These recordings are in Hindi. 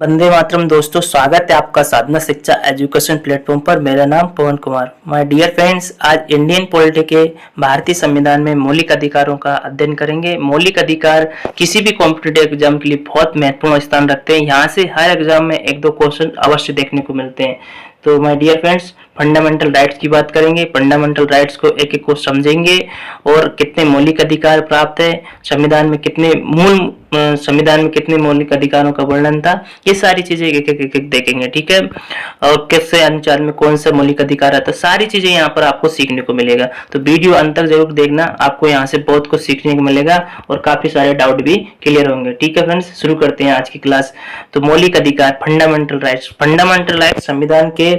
वंदे मातरम दोस्तों, स्वागत है आपका साधना शिक्षा एजुकेशन प्लेटफॉर्म पर। मेरा नाम पवन कुमार। माय डियर फ्रेंड्स, आज इंडियन पॉलिटी के भारतीय संविधान में मौलिक अधिकारों का अध्ययन करेंगे। मौलिक अधिकार किसी भी कॉम्पिटिटिव एग्जाम के लिए बहुत महत्वपूर्ण स्थान रखते हैं। यहाँ से हर एग्जाम में एक दो क्वेश्चन अवश्य देखने को मिलते हैं। तो my dear friends, fundamental rights की बात करेंगे। फंडामेंटल राइट्स को एक एक को समझेंगे और कितने मौलिक अधिकार प्राप्त है, संविधान में कितने मौलिक अधिकारों का वर्णन था, ये सारी चीजें एक एक देखेंगे। ठीक है, और किससे अनुच्छेद में कौन सा मौलिक अधिकार आता, सारी चीजें यहाँ पर आपको सीखने को मिलेगा। तो वीडियो अंत तक जरूर देखना, आपको यहाँ से बहुत कुछ सीखने को मिलेगा और काफी सारे डाउट भी क्लियर होंगे। ठीक है फ्रेंड्स, शुरू करते हैं आज की क्लास। तो मौलिक अधिकार, फंडामेंटल राइट्स संविधान के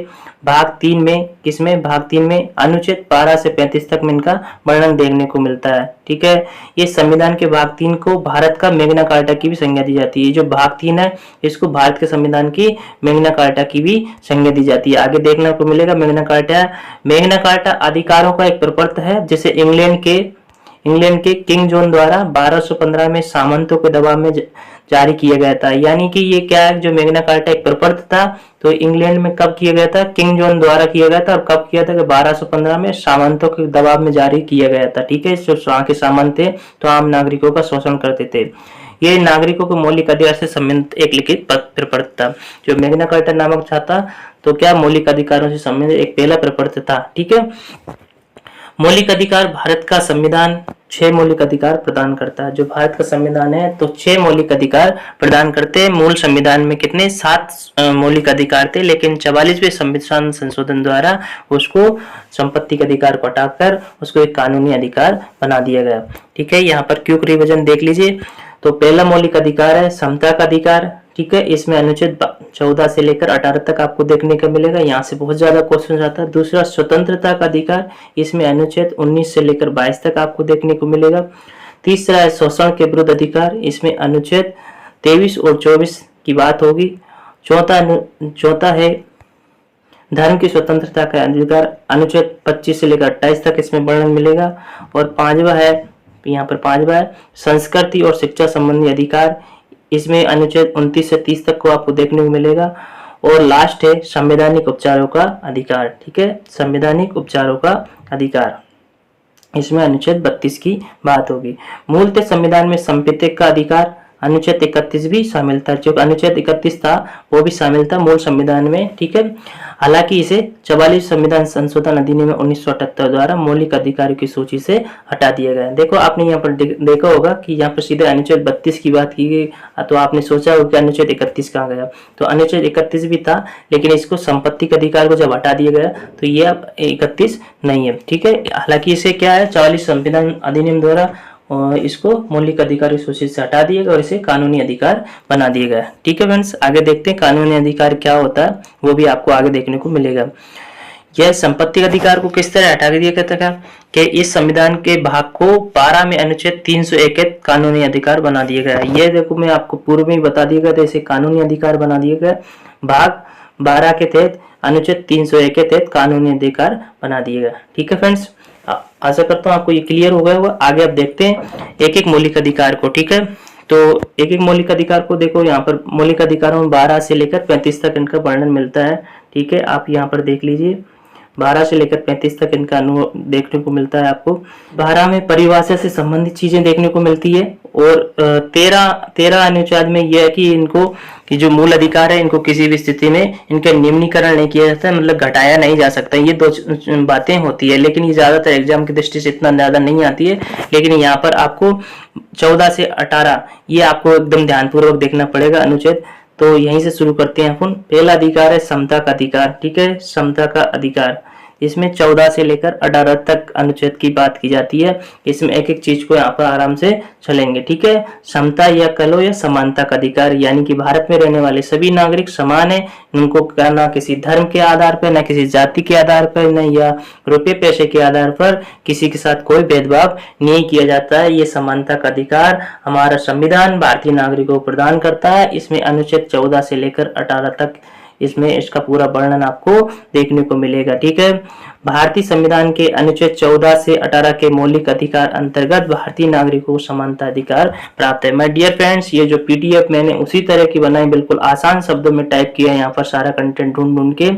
भाग 3 में, किसमें भाग 3 में अनुच्छेद 12 से 35 तक में इनका वर्णन देखने को मिलता है। ठीक है, ये संविधान के भाग 3 को भारत का मैग्ना कार्टा की भी संज्ञा दी जाती है। जो भाग 3 है इसको भारत के संविधान की मैग्ना कार्टा की भी संज्ञा दी जाती है। आगे देखने को मिलेगा मैग्ना कार्टा अधिकारों का एक प्रपत्र है, जिसे इंग्लैंड के किंग जॉन द्वारा 1215 में सामंतों के दबाव में जारी किया गया था। यानी कि ये क्या है, जो मैग्ना कार्टा एक प्रपत्र था तो इंग्लैंड में कब किया गया था, किंग जॉन द्वारा किया गया था। और कब किया था कि 1215 में सामंतों के दबाव में जारी किया गया था। ठीक है, जो वहां के सामंत थे तो आम नागरिकों का शोषण करते थे। ये नागरिकों को मौलिक अधिकार से संबंधित एक लिखित प्रपत्र था। जो मैग्ना कार्टा नामक था तो क्या मौलिक अधिकारों से संबंधित एक पहला प्रपत्र था। ठीक है, मौलिक अधिकार, भारत का संविधान 6 मौलिक अधिकार प्रदान करता है। जो भारत का संविधान है तो 6 मौलिक अधिकार प्रदान करते हैं। मूल संविधान में कितने 7 मौलिक अधिकार थे, लेकिन 44वें संविधान संशोधन द्वारा उसको संपत्ति के अधिकार को हटाकर उसको एक कानूनी अधिकार बना दिया गया। ठीक है, यहाँ पर क्विक रिवीजन देख लीजिए। तो पहला मौलिक अधिकार है समता का अधिकार। ठीक है, इसमें अनुच्छेद 14 से लेकर 18 तक आपको देखने को मिलेगा। यहाँ से बहुत ज्यादा क्वेश्चन आता है। दूसरा स्वतंत्रता का अधिकार, इसमें अनुच्छेद 19 से लेकर 22 तक आपको देखने को मिलेगा। तीसरा है शोषण के विरुद्ध अधिकार, इसमें अनुच्छेद 23 और 24 की बात होगी। चौथा है धर्म की स्वतंत्रता का अधिकार, अनुच्छेद 25 से लेकर 28 तक इसमें वर्णन मिलेगा। और पांचवा है संस्कृति और शिक्षा संबंधी अधिकार, इसमें अनुच्छेद 29 से 30 तक को आपको देखने को मिलेगा। और लास्ट है संवैधानिक उपचारों का अधिकार। ठीक है, संवैधानिक उपचारों का अधिकार, इसमें अनुच्छेद 32 की बात होगी। मूलतः संविधान में संपत्ति का अधिकार अनुच्छेद 31 भी शामिल था। जो अनुच्छेद 31 था वो भी शामिल था मूल संविधान में। ठीक है, हालांकि इसे 44 संविधान संशोधन अधिनियम 1978 द्वारा मौलिक अधिकारों की सूची से हटा दिया गया। देखो, आपने यहाँ पर देखा होगा कि यहाँ पर सीधे अनुच्छेद 32 की बात की गई, तो आपने सोचा होगा कि अनुच्छेद 31 कहाँ गया। तो अनुच्छेद 31 भी था, लेकिन इसको संपत्ति के अधिकार को जब हटा दिया गया तो ये अब 31 नहीं है। ठीक है, हालांकि इसे क्या है 44 संविधान अधिनियम द्वारा और इसको मौलिक अधिकार की सूची से हटा दिया गया और इसे कानूनी अधिकार बना दिया गया। ठीक है फ्रेंड्स, आगे देखते हैं कानूनी अधिकार क्या होता है, वो भी आपको आगे देखने को मिलेगा। यह संपत्ति अधिकार को किस तरह हटा दिया गया था कि इस संविधान के भाग को 12 में अनुच्छेद 301 कानूनी अधिकार बना दिया गया। ये देखो, मैं आपको पूर्व में बता दिया गया था, इसे कानूनी अधिकार बना दिया गया। भाग 12 के तहत अनुच्छेद 301 के तहत कानूनी अधिकार बना दिया गया। ठीक है फ्रेंड्स, आशा करता हूँ आपको ये क्लियर हो गया होगा। आगे आप देखते हैं एक एक मौलिक अधिकार को। ठीक है, तो एक एक मौलिक अधिकार को देखो, यहाँ पर मौलिक अधिकारों में 12 से लेकर 35 तक इनका वर्णन मिलता है। ठीक है, आप यहाँ पर देख लीजिए, 12 से लेकर 35 तक इनका देखने को मिलता है आपको। 12 में परिभाषा से संबंधित चीजें देखने को मिलती है। और 13 अनुच्छेद में यह है कि इनको कि जो मूल अधिकार है इनको किसी भी स्थिति में इनका निम्नीकरण नहीं किया जाता है, मतलब घटाया नहीं जा सकता। ये दो बातें होती है, लेकिन ये ज्यादातर एग्जाम की दृष्टि से इतना ज्यादा नहीं आती है। लेकिन यहाँ पर आपको 14 से 18 ये आपको एकदम ध्यानपूर्वक देखना पड़ेगा अनुच्छेद। तो यहीं से शुरू करते हैं अपन। पहला अधिकार है समता का अधिकार। ठीक है, समता का अधिकार, इसमें 14 से लेकर 18 तक अनुच्छेद की बात की जाती है। इसमें एक एक चीज को यहाँ पर आराम से चलेंगे। ठीक है, समता या कलो या समानता का अधिकार, यानी कि भारत में रहने वाले सभी नागरिक समान है। उनको ना किसी धर्म के आधार पर, ना किसी जाति के आधार पर, न या रुपये पैसे के आधार पर किसी के साथ कोई भेदभाव नहीं किया जाता है। ये समानता का अधिकार हमारा संविधान भारतीय नागरिकों को प्रदान करता है। इसमें अनुच्छेद 14 से लेकर 18 तक इसमें इसका पूरा वर्णन आपको देखने को मिलेगा। ठीक है, भारतीय संविधान के अनुच्छेद 14 से 18 के मौलिक अधिकार अंतर्गत भारतीय नागरिकों को समानता अधिकार प्राप्त है। माय डियर फ्रेंड्स, ये जो पीडीएफ मैंने उसी तरह की बनाई, बिल्कुल आसान शब्दों में टाइप किया है यहाँ पर सारा कंटेंट ढूंढ के।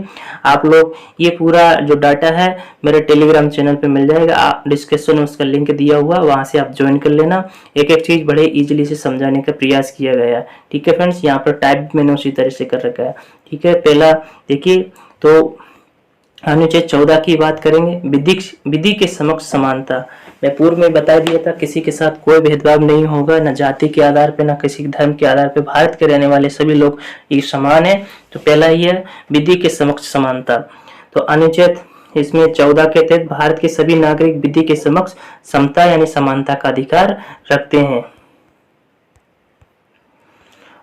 आप लोग ये पूरा जो डाटा है मेरे टेलीग्राम चैनल पे मिल जाएगा, डिस्क्रिप्शन में उसका लिंक दिया हुआ, वहां से आप ज्वाइन कर लेना। एक एक चीज बड़े इजीली से समझाने का प्रयास किया गया है। ठीक है फ्रेंड्स, यहाँ पर टाइप मैंने उसी तरह से कर रखा है। ठीक है, पहला देखिए तो अनुच्छेद 14 की बात करेंगे, विधि के समक्ष समानता। मैं पूर्व में बता दिया था किसी के साथ कोई भेदभाव नहीं होगा, न जाति के आधार पे, न किसी धर्म के आधार पे। भारत के रहने वाले सभी लोग एक समान है। तो पहला ही है विधि के समक्ष समानता। तो अनुच्छेद इसमें 14 के तहत भारत के सभी नागरिक विधि के समक्ष समता यानी समानता का अधिकार रखते हैं,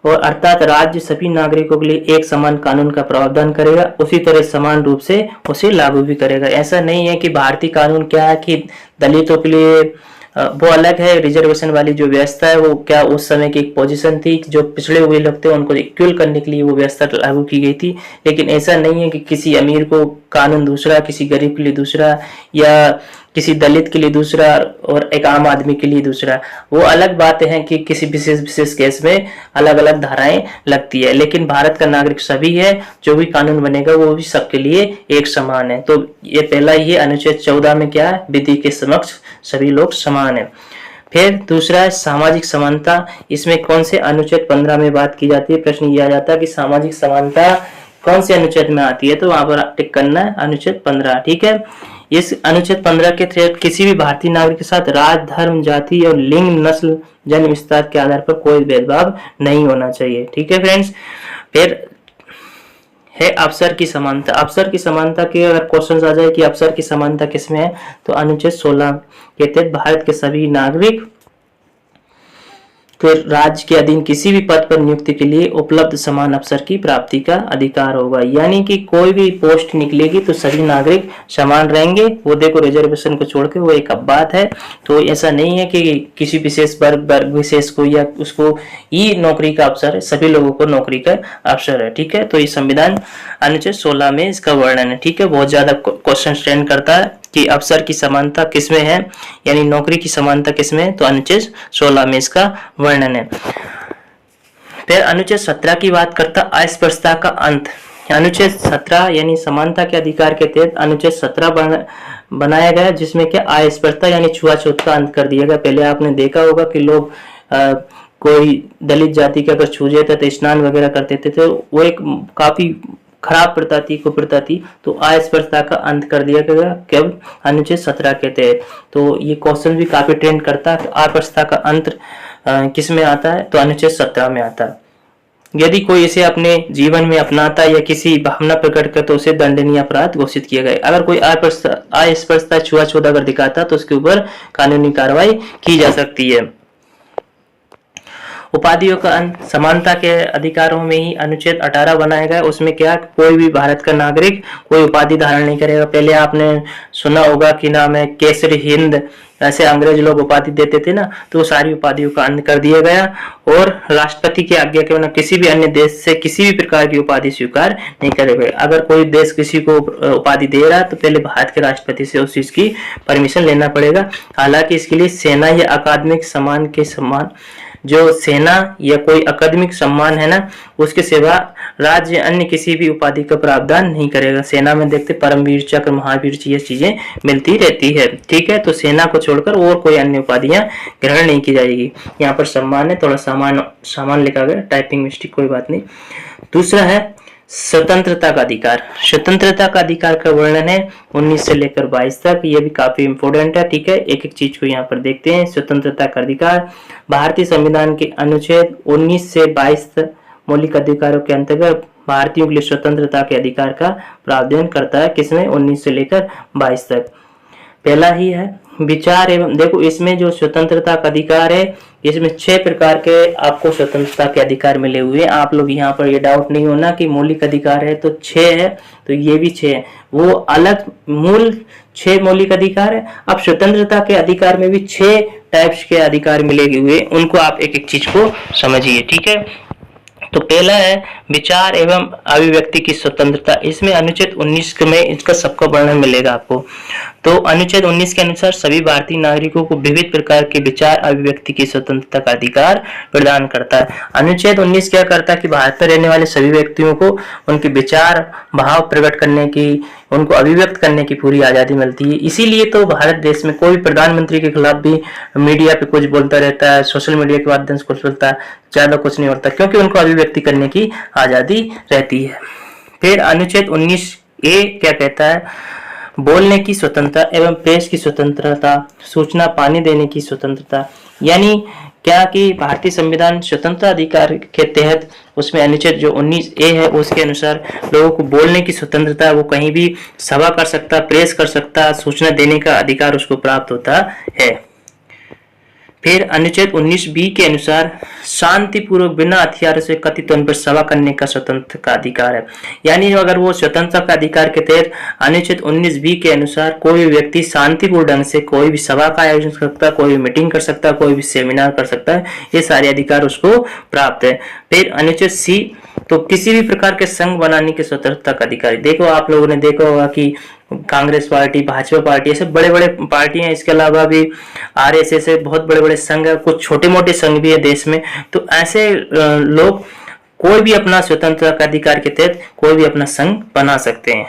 और अर्थात राज्य सभी नागरिकों के लिए एक समान कानून का प्रावधान करेगा, उसी तरह समान रूप से उसे लागू भी करेगा। ऐसा नहीं है कि भारतीय कानून क्या है कि दलितों के लिए वो अलग है, रिजर्वेशन वाली जो व्यवस्था है वो क्या उस समय की एक पोजीशन थी, जो पिछड़े हुए लोग थे उनको इक्वल करने के लिए वो व्यवस्था लागू की गई थी। लेकिन ऐसा नहीं है कि किसी अमीर को कानून दूसरा, किसी गरीब के लिए दूसरा, या किसी दलित के लिए दूसरा और एक आम आदमी के लिए दूसरा। वो अलग बातें हैं कि किसी विशेष केस में अलग अलग धाराएं लगती है, लेकिन भारत का नागरिक सभी है, जो भी कानून बनेगा वो भी सबके लिए एक समान है। तो ये पहला ही अनुच्छेद 14 में क्या है, विधि के समक्ष सभी लोग समान है। फिर दूसरा है सामाजिक समानता। इसमें कौन से अनुच्छेद 15 में बात की जाती है? प्रश्न ये आ जाता है कि सामाजिक समानता कौन से अनुच्छेद में आती है, तो वहां पर टिक करना है अनुच्छेद 15। ठीक है, इस अनुच्छेद 15 के तहत किसी भी भारतीय नागरिक के साथ राज, धर्म, जाति और लिंग, नस्ल, जन्म विस्तार के आधार पर कोई भेदभाव नहीं होना चाहिए। ठीक है फ्रेंड्स, फिर है अवसर की समानता। अवसर की समानता के अगर क्वेश्चन आ जाए कि अवसर की समानता किसमें है, तो अनुच्छेद 16 के तहत भारत के सभी नागरिक को राज्य के अधीन किसी भी पद पर नियुक्ति के लिए उपलब्ध समान अवसर की प्राप्ति का अधिकार होगा। यानी कि कोई भी पोस्ट निकलेगी तो सभी नागरिक समान रहेंगे। वो देखो रिजर्वेशन को छोड़ के वो एक अब बात है। तो ऐसा नहीं है कि किसी विशेष वर्ग विशेष को या उसको ही नौकरी का अवसर है, सभी लोगों को नौकरी का अवसर है। ठीक है, तो ये संविधान अनुच्छेद 16 में इसका वर्णन है। ठीक है, बहुत ज्यादा क्वेश्चन स्टैंड करता है कि अवसर की समानता किसमें है, यानी नौकरी की समानता किसमें है, तो अनुच्छेद 16 में इसका वर्णन है। फिर अनुच्छेद 17 की बात करता अस्पृश्यता का अंत। अनुच्छेद 17 यानी समानता के अधिकार के तहत अनुच्छेद 17 बनाया गया, जिसमें क्या अस्पृश्यता यानी छुआछूत का अंत कर दिया गया। पहले आपने देखा होगा कि लोग कोई दलित जाति के अगर छू जाते तो स्नान वगैरह करते थे, तो वो एक काफी खराब प्रथा थी, कुप्रथा थी। तो अस्पृश्यता का अंत कर दिया गया कब? अनुच्छेद 17 के तहत। तो ये क्वेश्चन भी काफी ट्रेंड करता है, अस्पृश्यता का अंत किस में आता है, तो अनुच्छेद 17 में आता है। यदि कोई इसे अपने जीवन में अपनाता या किसी भावना प्रकट कर तो उसे दंडनीय अपराध घोषित किया गया। अगर कोई अस्पृश्यता छुआछूत अगर दिखाता तो उसके ऊपर कानूनी कार्रवाई की जा सकती है। उपाधियों का अंत। समानता के अधिकारों में ही अनुच्छेद 18 बनाया गया। उसमें क्या, कोई भी भारत का नागरिक कोई उपाधि धारण नहीं करेगा। पहले आपने सुना होगा कि नाम है केसरी हिंद, ऐसे अंग्रेज लोग उपाधि देते थे ना, तो सारी उपाधियों का अंत कर दिया गया। और राष्ट्रपति की आज्ञा के बिना किसी भी अन्य देश से किसी भी प्रकार की उपाधि स्वीकार नहीं करेगा। अगर कोई देश किसी को उपाधि दे रहा है तो पहले भारत के राष्ट्रपति से उस चीज की परमिशन लेना पड़ेगा। हालांकि इसके लिए सेना या अकादमिक सम्मान के समान जो सेना या कोई अकादमिक सम्मान है ना, उसके सिवा राज्य अन्य किसी भी उपाधि का प्रावधान नहीं करेगा। सेना में देखते परमवीर चक्र, महावीर ये चीजें मिलती रहती है। ठीक है, तो सेना को छोड़कर और कोई अन्य उपाधियां ग्रहण नहीं की जाएगी। यहाँ पर सम्मान है, थोड़ा सामान लिखा गया, टाइपिंग मिस्टेक, कोई बात नहीं। दूसरा है स्वतंत्रता का अधिकार। स्वतंत्रता का अधिकार का वर्णन है 19 से लेकर 22 तक। ये भी काफी इंपोर्टेंट है। ठीक है, एक एक चीज को यहाँ पर देखते हैं। स्वतंत्रता का अधिकार भारतीय संविधान के अनुच्छेद 19 से 22 तक मौलिक अधिकारों के अंतर्गत भारतीयों के लिए स्वतंत्रता के अधिकार का प्रावधान करता है। किसमें? 19 से लेकर 22 तक। पहला ही है विचार एवं, देखो इसमें जो स्वतंत्रता का अधिकार है, इसमें 6 प्रकार के आपको स्वतंत्रता के अधिकार मिले हुए हैं। आप लोग यहाँ पर ये डाउट नहीं होना कि मौलिक अधिकार है तो 6 है, तो ये भी 6 है, वो अलग मूल 6 मौलिक अधिकार है। अब स्वतंत्रता के अधिकार में भी 6 टाइप्स के अधिकार मिले हुए, उनको आप एक एक चीज को समझिए। ठीक है, तो पहला है विचार एवं अभिव्यक्ति की स्वतंत्रता। इसमें अनुच्छेद 19 में इसका सबका वर्णन मिलेगा आपको। तो अनुच्छेद 19 के अनुसार सभी भारतीय नागरिकों को विविध प्रकार के विचार अभिव्यक्ति की स्वतंत्रता का अधिकार प्रदान करता है। अनुच्छेद 19 क्या करता है कि भारत में रहने वाले सभी व्यक्तियों को उनके विचार भाव प्रकट करने की, उनको अभिव्यक्त करने की पूरी आजादी मिलती है। इसीलिए तो भारत देश में कोई प्रधानमंत्री के खिलाफ भी मीडिया पे कुछ बोलता रहता है, सोशल मीडिया के माध्यम से कुछ बोलता है, ज्यादा कुछ नहीं होता, क्योंकि उनको अभिव्यक्ति करने की आजादी रहती है। फिर अनुच्छेद 19A क्या कहता है, बोलने की स्वतंत्रता एवं प्रेस की स्वतंत्रता, सूचना पाने देने की स्वतंत्रता। यानी क्या कि भारतीय संविधान स्वतंत्रता अधिकार के तहत उसमें अनुच्छेद जो 19A है उसके अनुसार लोगों को बोलने की स्वतंत्रता, वो कहीं भी सभा कर सकता, प्रेस कर सकता, सूचना देने का अधिकार उसको प्राप्त होता है। फिर अनुच्छेद 19B के अनुसार शांतिपूर्वक बिना हथियार से कथित तौर पर सभा करने का स्वतंत्र का अधिकार है। यानी अगर वो स्वतंत्रता का अधिकार के तहत अनुच्छेद 19B के अनुसार कोई भी व्यक्ति शांतिपूर्ण ढंग से कोई भी सभा का आयोजन कर सकता है, कोई भी मीटिंग कर सकता है, कोई भी सेमिनार कर सकता है, ये सारे अधिकार उसको प्राप्त है। फिर अनुच्छेद C, तो किसी भी प्रकार के संघ बनाने की स्वतंत्रता का अधिकार। देखो आप लोगों ने देखा होगा कि कांग्रेस पार्टी, भाजपा पार्टी, ऐसे बड़े बड़े पार्टियां, इसके अलावा भी RSS है, बहुत बड़े बड़े संघ है, कुछ छोटे मोटे संघ भी है देश में। तो ऐसे लोग कोई भी अपना स्वतंत्रता का अधिकार के तहत कोई भी अपना संघ बना सकते हैं।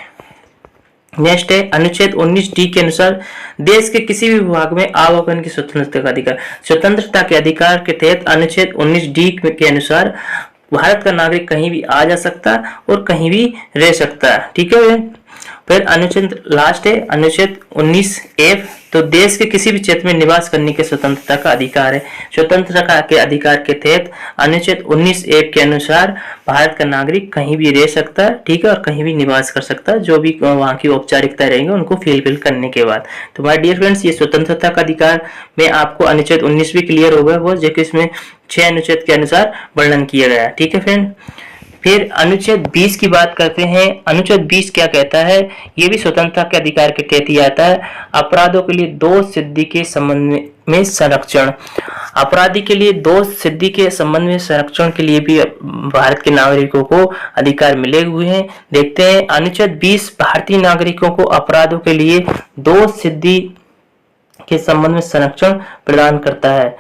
नेक्स्ट है अनुच्छेद 19D के अनुसार देश के किसी भी विभाग में आवागमन की स्वतंत्रता का अधिकार। स्वतंत्रता के अधिकार के तहत अनुच्छेद 19D के अनुसार भारत का नागरिक कहीं भी आ जा सकता है और कहीं भी रह सकता है। ठीक है। फिर अनुच्छेद लास्ट है अनुच्छेद 19F, तो देश के किसी भी क्षेत्र में निवास करने की स्वतंत्रता का अधिकार है। स्वतंत्रता के अधिकार के तहत अनुच्छेद 19F के अनुसार भारत का नागरिक कहीं भी रह सकता है, ठीक है, और कहीं भी निवास कर सकता है, जो भी वहाँ की औपचारिकता रहेंगे उनको फिल करने के बाद। तो माय डियर फ्रेंड्स, ये स्वतंत्रता का अधिकार में आपको अनुच्छेद 19 भी क्लियर होगा, वो जो कि इसमें 6 अनुच्छेद के अनुसार वर्णन किया गया है। ठीक है फ्रेंड। फिर अनुच्छेद 20 की बात करते हैं। अनुच्छेद 20 क्या कहता है, ये भी स्वतंत्रता के अधिकार के तहत ही आता है। अपराधों के लिए दोष सिद्धि के संबंध में संरक्षण। अपराधी के लिए दोष सिद्धि के संबंध में संरक्षण के लिए भी भारत के नागरिकों को अधिकार मिले हुए हैं। देखते हैं अनुच्छेद 20 भारतीय नागरिकों को अपराधों के लिए दोष सिद्धि के संबंध में संरक्षण प्रदान करता है।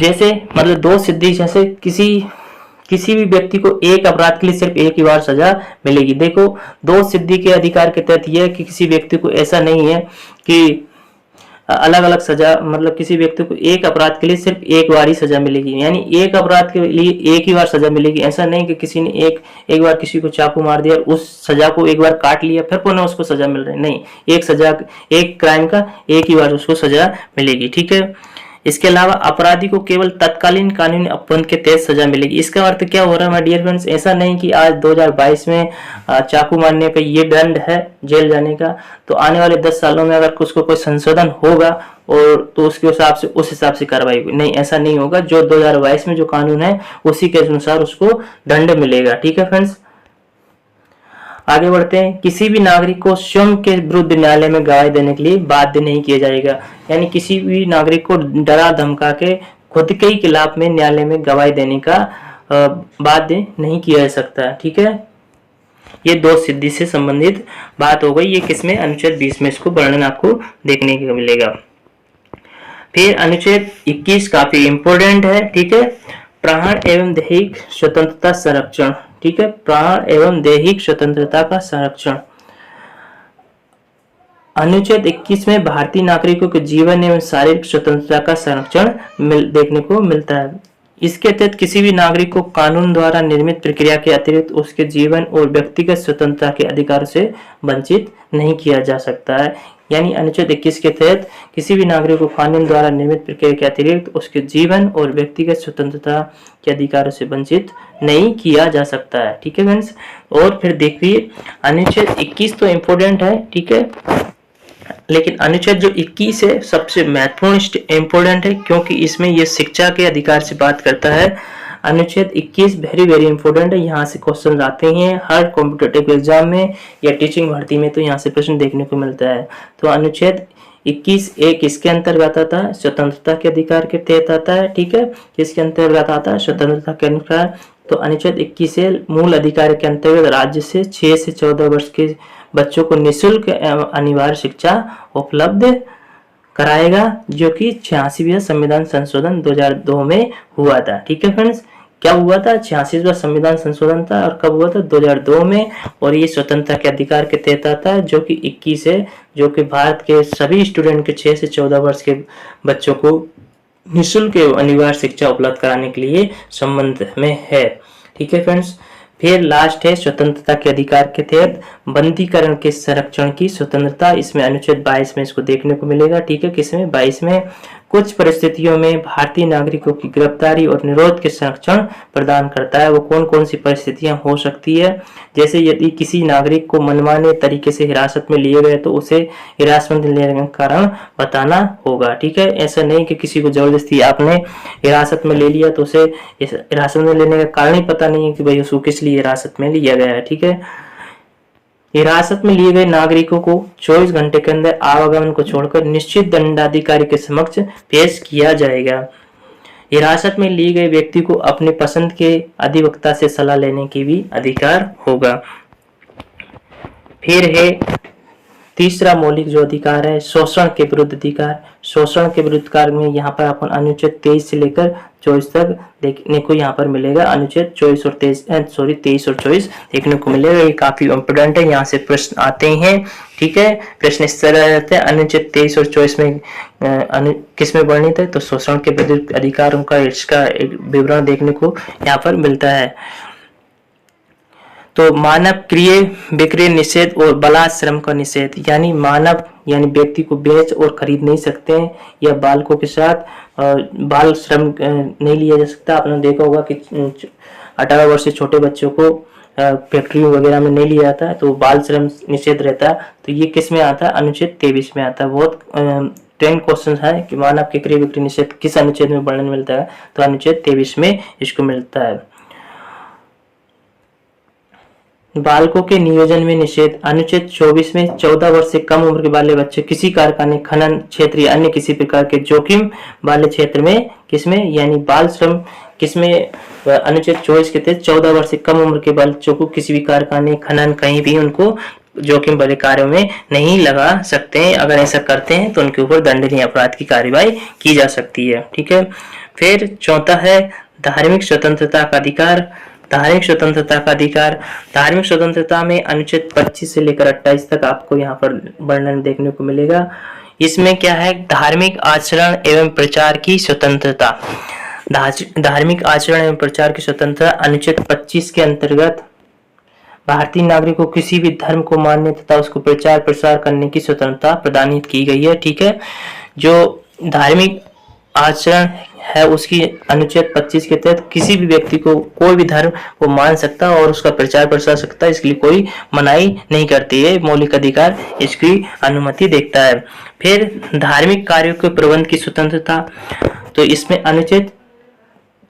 जैसे मतलब दोष सिद्धि, जैसे किसी भी व्यक्ति को एक अपराध के लिए सिर्फ एक ही बार सजा मिलेगी। देखो दोष सिद्धि के अधिकार के तहत यह है कि किसी व्यक्ति को ऐसा नहीं है कि अलग अलग सजा, मतलब किसी व्यक्ति को एक अपराध के लिए सिर्फ एक बार ही सजा मिलेगी, यानी एक अपराध के लिए एक ही बार सजा मिलेगी। ऐसा नहीं कि किसी ने एक बार किसी को चाकू मार दिया, उस सजा को एक बार काट लिया, फिर पुनः उसको सजा मिल रही, नहीं, एक क्राइम का एक ही बार उसको सजा मिलेगी। ठीक है। इसके अलावा अपराधी को केवल तत्कालीन कानूनी अपबंध के तहत सजा मिलेगी। इसका अर्थ क्या हो रहा है माय डियर फ्रेंड्स, ऐसा नहीं कि आज 2022 में चाकू मारने पे ये दंड है जेल जाने का, तो आने वाले 10 सालों में अगर उसको कोई संशोधन होगा और तो उसके उस हिसाब से कार्रवाई होगी। नहीं, ऐसा नहीं होगा। जो 2022 में जो कानून है उसी के अनुसार उसको दंड मिलेगा। ठीक है फ्रेंड्स। आगे बढ़ते हैं। किसी भी नागरिक को स्वयं के विरुद्ध न्यायालय में गवाही देने के लिए बाध्य नहीं किया जाएगा। यानी किसी भी नागरिक को डरा धमका के खुद के ही खिलाफ में न्यायालय में गवाही देने का बाध्य नहीं किया जा सकता। ठीक है। ये दोष सिद्धि से संबंधित बात हो गई। ये किसमें, अनुच्छेद 20 में इसको वर्णन आपको देखने को मिलेगा। फिर अनुच्छेद 21 काफी इंपोर्टेंट है। ठीक है। प्राण एवं दैहिक स्वतंत्रता संरक्षण। ठीक है। प्राण एवं दैहिक स्वतंत्रता का संरक्षण। अनुच्छेद 21 में भारतीय नागरिकों के जीवन एवं शारीरिक स्वतंत्रता का संरक्षण देखने को मिलता है। इसके तहत किसी भी नागरिक को कानून द्वारा निर्मित प्रक्रिया के अतिरिक्त उसके जीवन और व्यक्तिगत स्वतंत्रता के अधिकार से वंचित नहीं किया जा सकता है। यानी अनुच्छेद 21 के तहत किसी भी नागरिक को कानून द्वारा निर्मित प्रक्रिया के अतिरिक्त उसके जीवन और व्यक्तिगत स्वतंत्रता के अधिकारों से वंचित नहीं किया जा सकता है। ठीक है फ्रेंड्स। और फिर देखिए अनुच्छेद 21 तो इम्पोर्टेंट है, ठीक है, लेकिन अनुच्छेद जो 21 है सबसे महत्वपूर्ण इम्पोर्टेंट है, क्योंकि इसमें यह शिक्षा के अधिकार से बात करता है। अनुच्छेद 21 वेरी इंपॉर्टेंट है। यहाँ से क्वेश्चन आते हैं हर कॉम्पिटिटिव एग्जाम में या टीचिंग भर्ती में, तो यहाँ से प्रश्न देखने को मिलता है। तो अनुच्छेद 21A किसके अंतर्गत आता है? स्वतंत्रता के अधिकार के तहत आता है। ठीक है, किसके अंतर्गत आता है? स्वतंत्रता के अनुसार। तो अनुच्छेद 21A मूल अधिकार के अंतर्गत राज्य से 6 से 14 वर्ष के बच्चों को निःशुल्क एवं अनिवार्य शिक्षा उपलब्ध कराएगा, जो कि 86वां संविधान संशोधन 2002 में हुआ था। ठीक है फ्रेंड्स, क्या हुआ था? 86वां संविधान संशोधन था, और कब हुआ था? 2002 में। और ये स्वतंत्रता के अधिकार के तहत आता है, जो कि 21 है, जो कि भारत के सभी स्टूडेंट के 6 से 14 वर्ष के बच्चों को निःशुल्क एवं अनिवार्य शिक्षा उपलब्ध कराने के लिए संबंध में है। ठीक है फ्रेंड्स, फिर लास्ट है स्वतंत्रता के अधिकार के तहत बंदीकरण के संरक्षण की स्वतंत्रता। इसमें अनुच्छेद 22 में इसको देखने को मिलेगा। ठीक है, किसमें? 22 में। कुछ परिस्थितियों में भारतीय नागरिकों की गिरफ्तारी और निरोध के संरक्षण प्रदान करता है। वो कौन कौन सी परिस्थितियां हो सकती है? जैसे यदि किसी नागरिक को मनमाने तरीके से हिरासत में लिए गए तो उसे हिरासत में लेने का कारण बताना होगा। ठीक है, ऐसा नहीं कि किसी को जबरदस्ती आपने हिरासत में ले लिया तो उसे हिरासत में लेने का कारण ही पता नहीं है कि भाई उसको किस लिए हिरासत में लिया गया है। ठीक है, हिरासत में लिए गए नागरिकों को 24 घंटे के अंदर आवागमन को छोड़कर निश्चित दंडाधिकारी के समक्ष पेश किया जाएगा। हिरासत में लिए गए व्यक्ति को अपने पसंद के अधिवक्ता से सलाह लेने की भी अधिकार होगा। फिर है तीसरा मौलिक जो अधिकार है, शोषण के विरुद्ध अधिकार। शोषण के विरुद्ध अधिकार में यहाँ पर अपन अनुच्छेद 23 से लेकर 24 तक देखने को यहाँ पर मिलेगा। अनुच्छेद 23 और 24 देखने को मिलेगा। ये काफी इम्पोर्टेंट है, यहाँ से प्रश्न आते हैं। ठीक है, प्रश्न इस तरह रहते हैं। अनुच्छेद 23 और 24 में किस में वर्णित है? तो शोषण के विरुद्ध अधिकारों का इसका एक विवरण देखने को यहाँ पर मिलता है। तो मानव क्रिय विक्रय निषेध और बलात्श्रम का निषेध, यानी मानव यानी व्यक्ति को बेच और खरीद नहीं सकते हैं, या बालकों के साथ बाल श्रम नहीं लिया जा सकता। आपने देखा होगा कि 18 वर्ष से छोटे बच्चों को फैक्ट्रियों वगैरह में नहीं लिया जाता है, तो बाल श्रम निषेध रहता है। तो ये किस में आता है? अनुच्छेद 23 में आता है। बहुत 10 क्वेश्चन है कि मानव के क्रय विक्रय निषेध किस अनुच्छेद में वर्णन मिलता है? तो अनुच्छेद 23 में इसको मिलता है। बालकों के नियोजन में निषेध, अनुच्छेद 24 में 14 वर्ष से कम उम्र के वाले बच्चे किसी कारखाने, खनन क्षेत्र या अन्य किसी प्रकार के जोखिम वाले क्षेत्र में किसमें, यानी बाल श्रम किसमें? अनुच्छेद 24 के तहत 14 वर्ष से कम उम्र के बच्चों को किसी भी कारखाने, खनन, कहीं भी उनको जोखिम भरे कार्यों में नहीं लगा सकते हैं। अगर ऐसा करते हैं तो उनके ऊपर दंडनीय अपराध की कार्यवाही की जा सकती है। ठीक है, फिर चौथा है धार्मिक स्वतंत्रता का अधिकार। धार्मिक स्वतंत्रता का अधिकार, धार्मिक स्वतंत्रता में अनुच्छेद 25 से लेकर 28 तक आपको यहाँ पर वर्णन देखने को मिलेगा। इसमें क्या है? धार्मिक आचरण एवं प्रचार की स्वतंत्रता। धार्मिक आचरण एवं प्रचार की स्वतंत्रता अनुच्छेद 25 के अंतर्गत भारतीय नागरिक को किसी भी धर्म को मानने तथा उसको प्रचार प्रसार करने की स्वतंत्रता प्रदान की गई है। ठीक है, जो धार्मिक आचरण है उसकी अनुच्छेद 25 के तहत किसी भी व्यक्ति को कोई भी धर्म को मान सकता है और उसका प्रचार प्रसार सकता है, इसके लिए कोई मनाही नहीं करती है। मौलिक अधिकार इसकी अनुमति देता है। फिर धार्मिक कार्यों के प्रबंध की स्वतंत्रता, तो इसमें अनुच्छेद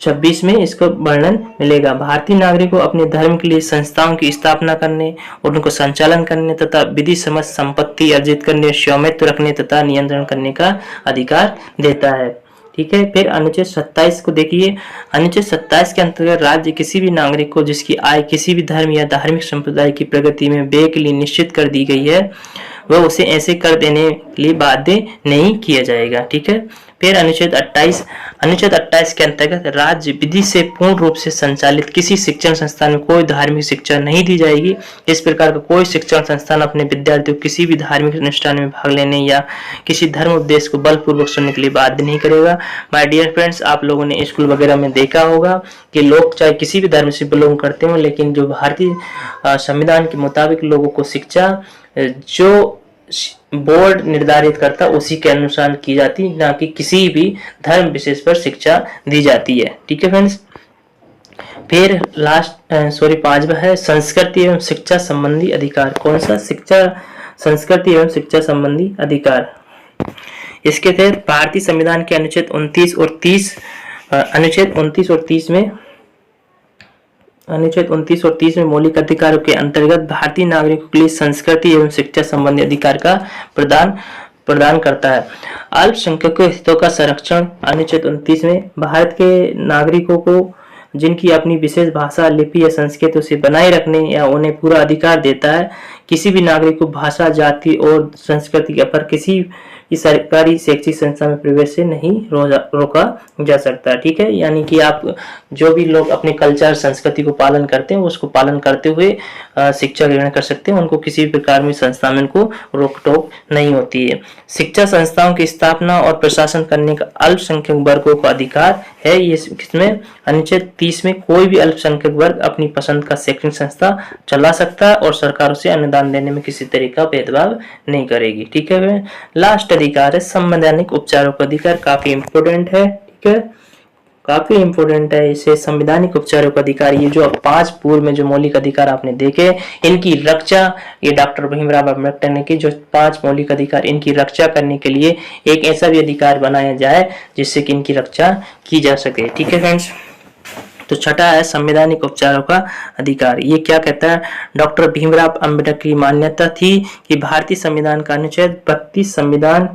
26 में इसका वर्णन मिलेगा। भारतीय नागरिक को अपने धर्म के लिए संस्थाओं की स्थापना करने और उनको संचालन करने तथा विधि समझ संपत्ति अर्जित करने, स्वामित्व रखने तथा नियंत्रण करने का अधिकार देता है। ठीक है, फिर अनुच्छेद 27 को देखिए। अनुच्छेद 27 के अंतर्गत राज्य किसी भी नागरिक को जिसकी आय किसी भी धर्म या धार्मिक संप्रदाय की प्रगति में व्यय के लिए निश्चित कर दी गई है, वह उसे ऐसे कर देने के लिए बाध्य नहीं किया जाएगा। ठीक है, फिर अनुच्छेद 28 के अंतर्गत राज्य विधि से पूर्ण रूप से संचालित किसी शिक्षण संस्थान में कोई धार्मिक शिक्षा नहीं दी जाएगी। इस प्रकार का कोई शिक्षण संस्थान अपने विद्यार्थियों को किसी भी धार्मिक अनुष्ठान में भाग लेने या किसी धर्म उपदेश को बलपूर्वक सुनने के लिए बाध्य नहीं करेगा। माय डियर फ्रेंड्स, आप लोगों ने स्कूल वगैरह में देखा होगा कि लोग चाहे किसी भी धर्म से बिलोंग करते हो, लेकिन जो भारतीय संविधान के मुताबिक लोगों को शिक्षा जो बोर्ड निर्धारित करता उसी के अनुसार की जाती, ना कि किसी भी धर्म विशेष पर शिक्षा दी जाती है। ठीक है फ्रेंड्स, फिर पांचवा है संस्कृति एवं शिक्षा संबंधी अधिकार। कौन सा? संस्कृति एवं शिक्षा संबंधी अधिकार। इसके तहत भारतीय संविधान के अनुच्छेद 29 और 30 में मौलिक अधिकारों के अंतर्गत भारतीय नागरिकों के लिए संस्कृति एवं शिक्षा संबंधी अधिकार का प्रदान प्रदान करता है। अल्पसंख्यकों के हितों का संरक्षण अनुच्छेद 29 में भारत के नागरिकों को जिनकी अपनी विशेष भाषा, लिपि या संस्कृति उसे बनाए रखने या उन्हें पूरा अधिकार देता है। किसी भी नागरिक को भाषा, जाति और संस्कृति पर किसी भी सरकारी शैक्षिक संस्था में प्रवेश से नहीं रोका जा सकता। ठीक है, यानी कि आप जो भी लोग अपने कल्चर, संस्कृति को पालन करते हैं उसको पालन करते हुए शिक्षा ग्रहण कर सकते हैं। उनको किसी भी प्रकार में संस्था में उनको रोक टोक नहीं होती है। शिक्षा संस्थाओं की स्थापना और प्रशासन करने का अल्पसंख्यक वर्गों का अधिकार है। ये किसमें? अनुच्छेद 30 में कोई भी अल्पसंख्यक वर्ग अपनी पसंद का शैक्षणिक संस्था चला सकता है और सरकार उसे अनुदान देने में किसी तरह का भेदभाव नहीं करेगी। ठीक है, लास्ट अधिकार है संवैधानिक उपचारों का अधिकार। काफी इंपोर्टेंट है। ठीक है, काफी इंपोर्टेंट है। इसे संवैधानिक उपचारों का अधिकार, ये जो 5 पूर्व में जो मौलिक अधिकार आपने देखे, इनकी रक्षा ये डॉक्टर भीमराव अम्बेडकर ने की। जो 5 मौलिक अधिकार, इनकी रक्षा करने के लिए एक ऐसा भी अधिकार बनाया जाए जिससे कि इनकी रक्षा की जा सके। ठीक है फ्रेंड्स, तो छठा है संवैधानिक उपचारों का अधिकार। ये क्या कहता है? डॉक्टर भीमराव अम्बेडकर की मान्यता थी कि भारतीय संविधान का अनुच्छेद 32 संविधान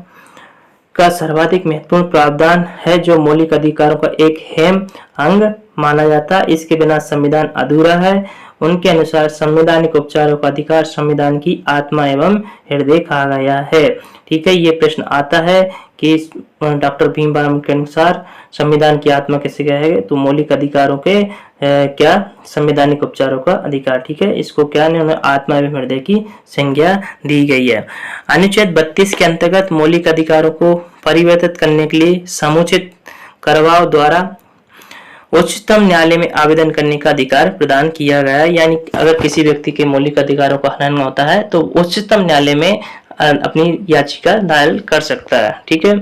का सर्वाधिक महत्वपूर्ण प्रावधान है जो मौलिक अधिकारों का एक अहम अंग माना जाता है। इसके बिना संविधान अधूरा है। उनके अनुसार संवैधानिक उपचारों का अधिकार संविधान की आत्मा एवं हृदय कहा गया है। ठीक है, ये प्रश्न आता है कि डॉक्टर भीमराव अम्बेडकर के अनुसार संविधान की आत्मा किसे कहा है? तो मौलिक अधिकारों के क्या संवैधानिक उपचारों का अधिकार। ठीक है, इसको क्या उन्होंने आत्मा एवं हृदय की संज्ञा दी गई है। अनुच्छेद 32 के अंतर्गत मौलिक अधिकारों को परिवर्तित करने के लिए समुचित कराव द्वारा उच्चतम न्यायालय में आवेदन करने का अधिकार प्रदान किया गया है। यानी अगर किसी व्यक्ति के मौलिक अधिकारों का हनन होता है तो उच्चतम न्यायालय में अपनी याचिका दायर कर सकता है। ठीक है,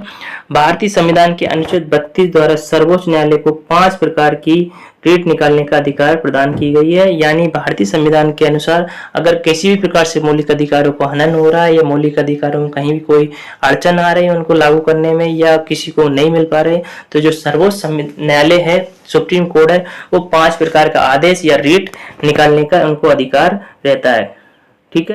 भारतीय संविधान के अनुच्छेद 32 द्वारा सर्वोच्च न्यायालय को 5 प्रकार की रिट निकालने का अधिकार प्रदान की गई है। यानी भारतीय संविधान के अनुसार अगर किसी भी प्रकार से मौलिक अधिकारों को हनन हो रहा है या मौलिक अधिकारों में कहीं भी कोई अड़चन आ रही है उनको लागू करने में या किसी को नहीं मिल पा रहे, तो जो सर्वोच्च न्यायालय है, सुप्रीम कोर्ट है, वो 5 प्रकार का आदेश या रिट निकालने का उनको अधिकार रहता है।